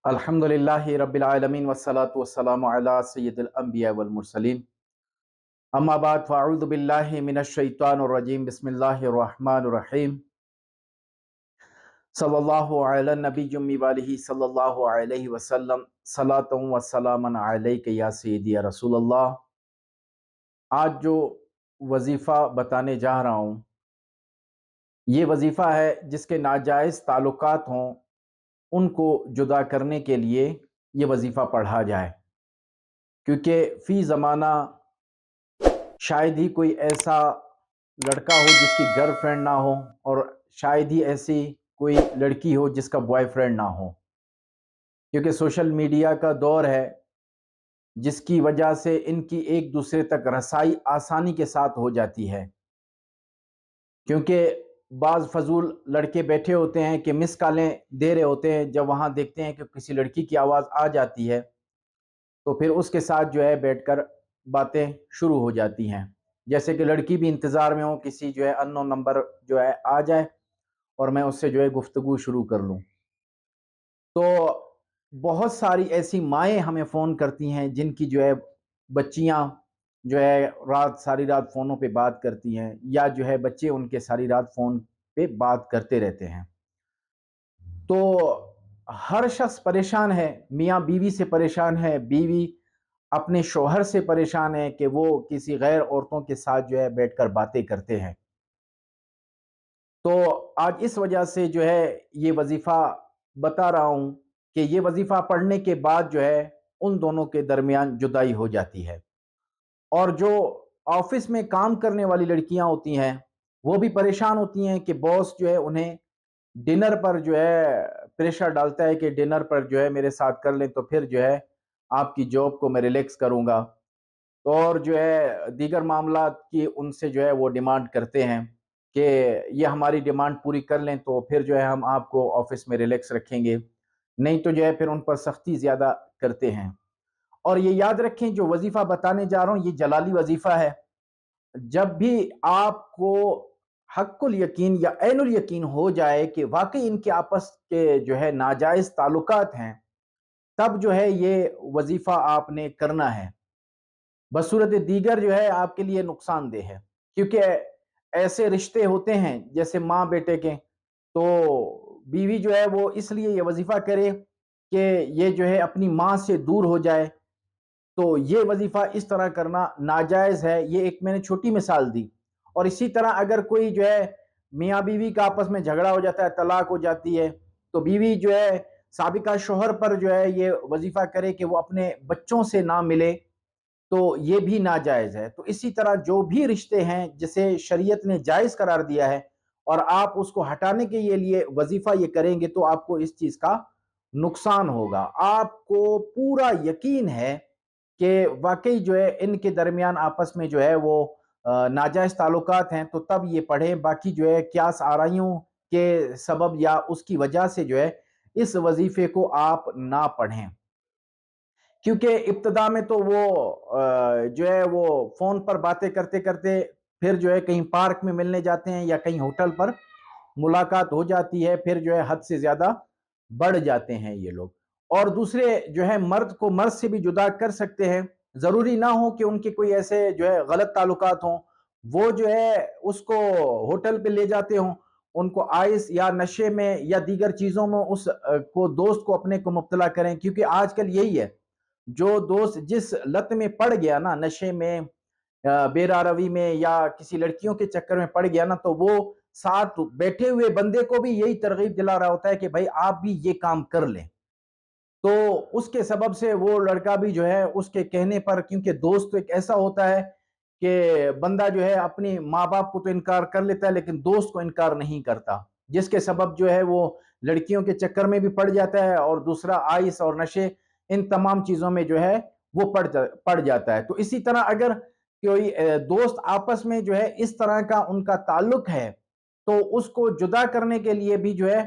अल्हम्दुलिल्लाहि रब्बिल आलमीन वस्सलातु वस्सलामु अला सय्यिदिल अंबिया वल मुरसलीन अम्मा बाद फ़अऊज़ु बिल्लाहि मिनश शैतानिर रजीम बिस्मिल्लाहिर रहमानिर रहीम सल्लल्लाहु अला नबिय्यि व आलिहि सल्लल्लाहु अलैहि वसल्लम सलातun व सलामन अलैका या सय्यदी या रसूलल्लाह। आज जो वजीफ़ा बताने जा रहा हूँ, ये वजीफ़ा है जिसके नाजायज़ ताल्लुकात हों उनको जुदा करने के लिए ये वजीफ़ा पढ़ा जाए, क्योंकि फ़ी ज़माना शायद ही कोई ऐसा लड़का हो जिसकी गर्लफ्रेंड ना हो, और शायद ही ऐसी कोई लड़की हो जिसका बॉयफ्रेंड ना हो, क्योंकि सोशल मीडिया का दौर है जिसकी वजह से इनकी एक दूसरे तक रसाई आसानी के साथ हो जाती है। क्योंकि बाज़ फजूल लड़के बैठे होते हैं कि मिस कॉलें दे रहे होते हैं, जब वहाँ देखते हैं कि किसी लड़की की आवाज़ आ जाती है तो फिर उसके साथ जो है बैठकर बातें शुरू हो जाती हैं, जैसे कि लड़की भी इंतज़ार में हो किसी जो है अननोन नंबर जो है आ जाए और मैं उससे जो है गुफ्तगू शुरू कर लूँ। तो बहुत सारी ऐसी माएँ हमें फ़ोन करती हैं जिनकी जो है बच्चियाँ जो है सारी रात फ़ोनों पे बात करती हैं, या जो है बच्चे उनके सारी रात फ़ोन पे बात करते रहते हैं। तो हर शख्स परेशान है, मियाँ बीवी से परेशान है, बीवी अपने शौहर से परेशान है कि वो किसी गैर औरतों के साथ जो है बैठकर बातें करते हैं। तो आज इस वजह से जो है ये वजीफ़ा बता रहा हूँ कि ये वजीफ़ा पढ़ने के बाद जो है उन दोनों के दरमियान जुदाई हो जाती है। और जो ऑफिस में काम करने वाली लड़कियां होती हैं वो भी परेशान होती हैं कि बॉस जो है उन्हें डिनर पर जो है प्रेशर डालता है कि डिनर पर जो है मेरे साथ कर लें तो फिर जो है आपकी जॉब को मैं रिलैक्स करूंगा। तो और जो है दीगर मामलात की उनसे जो है वो डिमांड करते हैं कि ये हमारी डिमांड पूरी कर लें तो फिर जो है हम आपको ऑफिस में रिलैक्स रखेंगे, नहीं तो जो है फिर उन पर सख्ती ज़्यादा करते हैं। और ये याद रखें जो वजीफ़ा बताने जा रहा हूँ ये जलाली वजीफ़ा है। जब भी आपको हक्कुल यकीन या ऐनुल यकीन हो जाए कि वाक़ई इनके आपस के जो है नाजायज़ ताल्लुकात हैं, तब जो है ये वजीफ़ा आपने करना है। बसूरत दीगर जो है आपके लिए नुकसानदेह है, क्योंकि ऐसे रिश्ते होते हैं जैसे माँ बेटे के, तो बीवी जो है वो इसलिए ये वजीफ़ा करे कि ये जो है अपनी माँ से दूर हो जाए। तो ये वजीफ़ा इस तरह करना नाजायज़ है, ये एक मैंने छोटी मिसाल दी। और इसी तरह अगर कोई जो है मियाँ बीवी का आपस में झगड़ा हो जाता है, तलाक हो जाती है, तो बीवी जो है साबिका शौहर पर जो है ये वजीफ़ा करे कि वो अपने बच्चों से ना मिले, तो ये भी नाजायज़ है। तो इसी तरह जो भी रिश्ते हैं जिसे शरीयत ने जायज़ करार दिया है और आप उसको हटाने के लिए वजीफ़ा ये करेंगे तो आपको इस चीज़ का नुकसान होगा। आपको पूरा यकीन है कि वाक़ई जो है इनके दरमियान आपस में जो है वो नाजायज़ ताल्लुकात हैं, तो तब ये पढ़ें। बाकी जो है क़यास आराइयों के सबब या उसकी वजह से जो है इस वज़ीफ़े को आप ना पढ़ें। क्योंकि इब्तिदा में तो वो जो है वो फ़ोन पर बातें करते-करते फिर जो है कहीं पार्क में मिलने जाते हैं या कहीं होटल पर मुलाकात हो जाती है, फिर जो है हद से ज़्यादा बढ़ जाते हैं ये लोग। और दूसरे जो है मर्द को मर्द से भी जुदा कर सकते हैं, ज़रूरी ना हो कि उनके कोई ऐसे जो है गलत ताल्लुकात हों, वो जो है उसको होटल पे ले जाते हों, उनको आइस या नशे में या दीगर चीज़ों में उस को दोस्त को अपने को मुब्तला करें, क्योंकि आजकल यही है, जो दोस्त जिस लत में पड़ गया ना, नशे में, बेरारवी में या किसी लड़कियों के चक्कर में पड़ गया ना, तो वो साथ बैठे हुए बंदे को भी यही तरगीब दिला रहा होता है कि भाई आप भी ये काम कर लें। तो उसके सबब से वो लड़का भी जो है उसके कहने पर, क्योंकि दोस्त तो एक ऐसा होता है कि बंदा जो है अपनी माँ-बाप को तो इनकार कर लेता है लेकिन दोस्त को इनकार नहीं करता। जिसके सबब जो है वो लड़कियों के चक्कर में भी पड़ जाता है और दूसरा आइस और नशे, इन तमाम चीज़ों में जो है वो पड़ जाता है। तो इसी तरह अगर कोई दोस्त आपस में जो है इस तरह का उनका ताल्लुक है, तो उसको जुदा करने के लिए भी जो है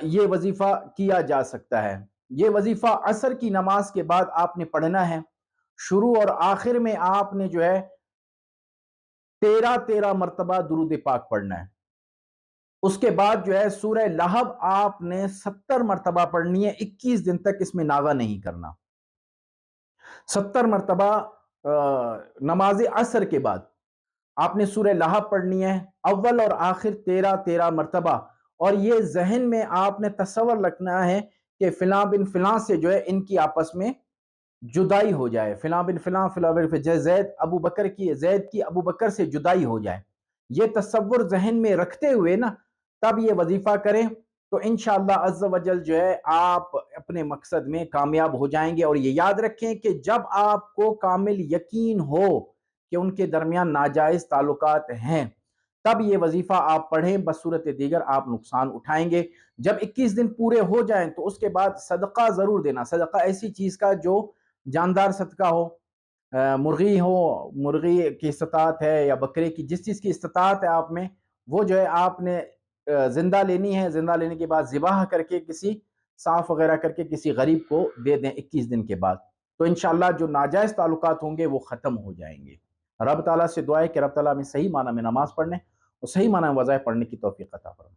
ये वजीफ़ा किया जा सकता है। ये वजीफ़ा असर की नमाज के बाद आपने पढ़ना है। शुरू और आखिर में आपने जो है 13-13 मरतबा दुरूद पाक पढ़ना है। اس کے بعد جو ہے سورہ لہب آپ نے 70 مرتبہ پڑھنی ہے، 21 دن تک اس میں ناغہ نہیں کرنا۔ 70 مرتبہ نماز عصر کے بعد آپ نے سورہ لہب پڑھنی ہے، اول اور آخر 13 مرتبہ، اور یہ ذہن میں آپ نے تصور رکھنا ہے کہ فلاں بن فلاں سے جو ہے ان کی آپس میں جدائی ہو جائے، فلاں بن فلاں فلاں بن فلاں، زید کی ابو بکر سے جدائی ہو جائے۔ یہ تصور ذہن میں رکھتے ہوئے نا تب یہ وظیفہ کریں تو انشاءاللہ عز و جل جو ہے آپ اپنے مقصد میں کامیاب ہو جائیں گے۔ اور یہ یاد رکھیں کہ جب آپ کو کامل یقین ہو کہ ان کے درمیان ناجائز تعلقات ہیں تب یہ وظیفہ آپ پڑھیں، بصورت دیگر آپ نقصان اٹھائیں گے۔ جب 21 دن پورے ہو جائیں تو اس کے بعد صدقہ ضرور دینا، صدقہ ایسی چیز کا جو جاندار صدقہ ہو، مرغی ہو، مرغی کی استطاعت ہے یا بکرے کی، جس چیز کی استطاعت ہے آپ میں، وہ جو ہے آپ نے زندہ لینی ہے، زندہ لینے کے بعد ذبح کر کے کسی صاف وغیرہ کر کے کسی غریب کو دے دیں 21 دن کے بعد، تو انشاءاللہ جو ناجائز تعلقات ہوں گے وہ ختم ہو جائیں گے۔ رب تعالیٰ سے دعا ہے کہ رب تعالیٰ ہمیں صحیح معنی میں نماز پڑھنے اور صحیح معنی میں وظائف پڑھنے کی توفیق عطا فرمائے۔